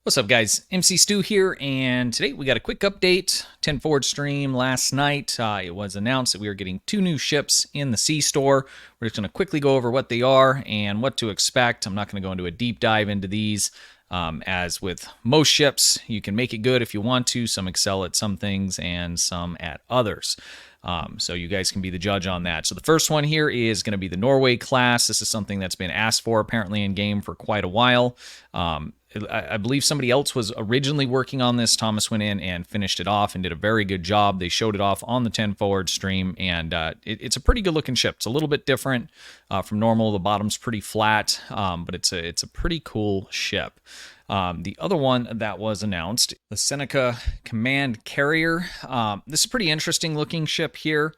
What's up, guys? MC Stu here, and today we got a quick update. 10 forward stream last night. It was announced that we are getting 2 new ships in the zStore. We're just going to quickly go over what they are and what to expect. I'm not going to go into a deep dive into these. As with most ships, you can make it good if you want to. Some excel at some things and some at others. So you guys can be the judge on that. So the first one here is going to be the Norway Class. This is something that's been asked for apparently in game for quite a while. I believe somebody else was originally working on this. Thomas went in and finished it off and did a very good job. They showed it off on the 10 forward stream, and it's a pretty good looking ship. It's a little bit different from normal. The bottom's pretty flat, but it's a pretty cool ship. The other one that was announced, the Seneca Command Carrier. This is a pretty interesting looking ship here.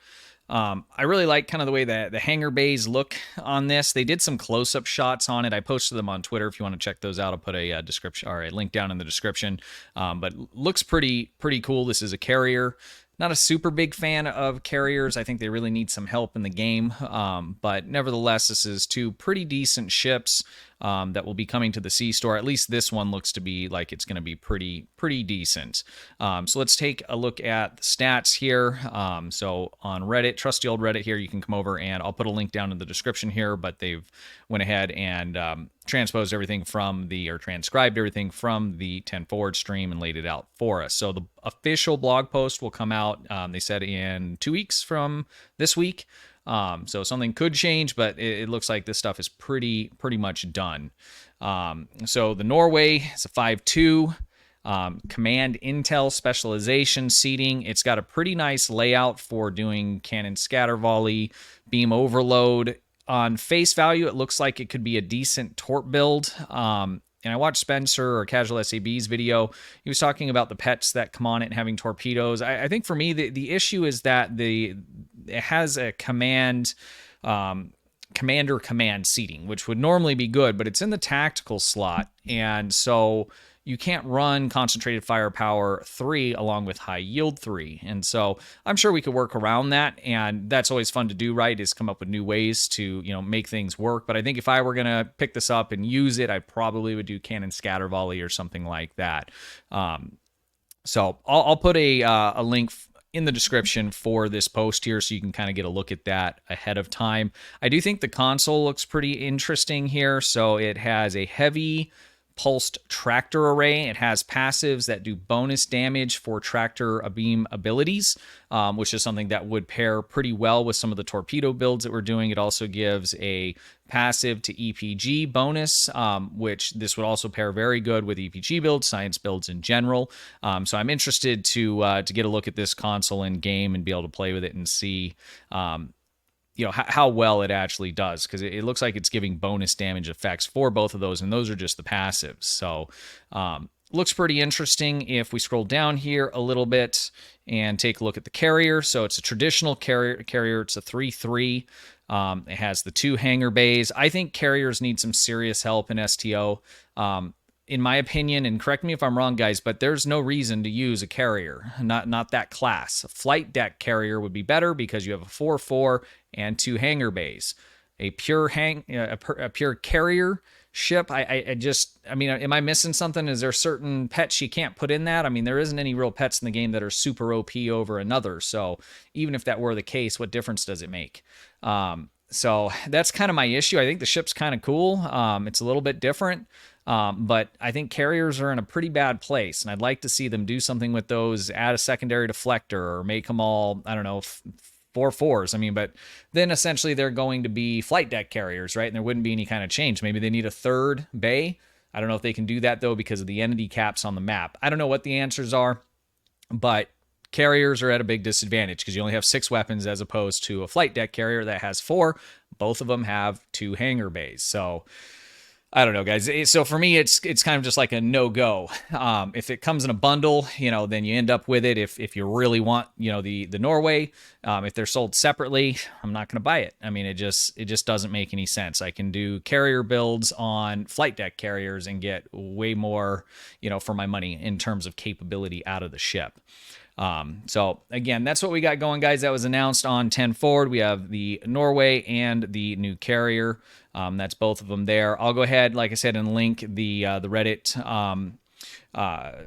I really like kind of the way that the hangar bays look on this. They did some close-up shots on it. I posted them on Twitter. If you want to check those out, I'll put a description or a link down in the description. But looks pretty cool. This is a carrier. Not a super big fan of carriers. I think they really need some help in the game. But nevertheless, this is 2 pretty decent ships that will be coming to the zStore. At least this one looks to be like it's going to be pretty decent. So let's take a look at the stats here. So on Reddit, trusty old Reddit here, you can come over and I'll put a link down in the description here, but they've went ahead and transposed everything transcribed everything from the 10 forward stream and laid it out for us. So the official blog post will come out, they said, in 2 weeks from this week. So something could change, but it looks like this stuff is pretty much done. So the Norway is a 5.2. Command Intel specialization seating. It's got a pretty nice layout for doing cannon scatter volley, beam overload. On face value, it looks like it could be a decent torp build. And I watched Spencer or CasualSAB's video. He was talking about the pets that come on it and having torpedoes. I think for me, the issue is that it has a commander command seating, which would normally be good, but it's in the tactical slot. And so you can't run concentrated firepower 3 along with high yield 3. And so I'm sure we could work around that. And that's always fun to do, right? Is come up with new ways to, make things work. But I think if I were going to pick this up and use it, I probably would do cannon scatter volley or something like that. So I'll put a link in the description for this post here so you can kind of get a look at that ahead of time. I do think the console looks pretty interesting here. So it has a heavy pulsed tractor array. It has passives that do bonus damage for tractor beam abilities, which is something that would pair pretty well with some of the torpedo builds that we're doing. It also gives a passive to EPG bonus, which this would also pair very good with EPG builds, science builds in general. So I'm interested to get a look at this console in game and be able to play with it and see how well it actually does, because it looks like it's giving bonus damage effects for both of those, and those are just the passives. So looks pretty interesting. If we scroll down here a little bit and take a look at the carrier, so it's a traditional carrier. It's a 3.3. It has the 2 hangar bays. I think carriers need some serious help in STO. In my opinion, and correct me if I'm wrong, guys, but there's no reason to use a carrier, not that class. A flight deck carrier would be better because you have a 4.4 and 2 hangar bays. A pure carrier ship, I mean, am I missing something? Is there certain pets you can't put in that? I mean, there isn't any real pets in the game that are super OP over another. So even if that were the case, what difference does it make? So that's kind of my issue. I think the ship's kind of cool. It's a little bit different. But I think carriers are in a pretty bad place, and I'd like to see them do something with those, add a secondary deflector, or make them all, I don't know, 4.4s. I mean, but then essentially they're going to be flight deck carriers, right? And there wouldn't be any kind of change. Maybe they need a 3rd bay. I don't know if they can do that, though, because of the entity caps on the map. I don't know what the answers are, but carriers are at a big disadvantage because you only have 6 weapons as opposed to a flight deck carrier that has 4. Both of them have 2 hangar bays. So I don't know, guys. So for me, it's kind of just like a no-go. If it comes in a bundle, then you end up with it. If you really want, the Norway, if they're sold separately, I'm not going to buy it. I mean, it just doesn't make any sense. I can do carrier builds on flight deck carriers and get way more, for my money in terms of capability out of the ship. So again, that's what we got going, guys. That was announced on 10 forward. We have the Norway and the new carrier. That's both of them there. I'll go ahead, like I said, and link the Reddit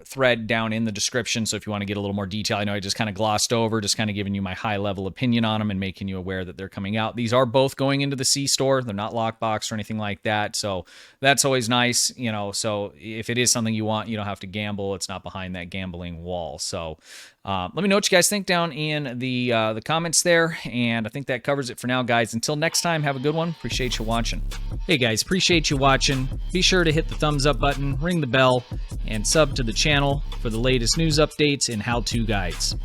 thread down in the description. So if you want to get a little more detail, I know I just kind of glossed over, just kind of giving you my high level opinion on them and making you aware that they're coming out. These are both going into the zStore. They're not lockbox or anything like that. So that's always nice, you know. So if it is something you want, you don't have to gamble. It's not behind that gambling wall. So let me know what you guys think down in the comments there. And I think that covers it for now, guys. Until next time, have a good one. Appreciate you watching. Hey guys, appreciate you watching. Be sure to hit the thumbs up button, ring the bell, and sub to the channel for the latest news updates and how-to guides.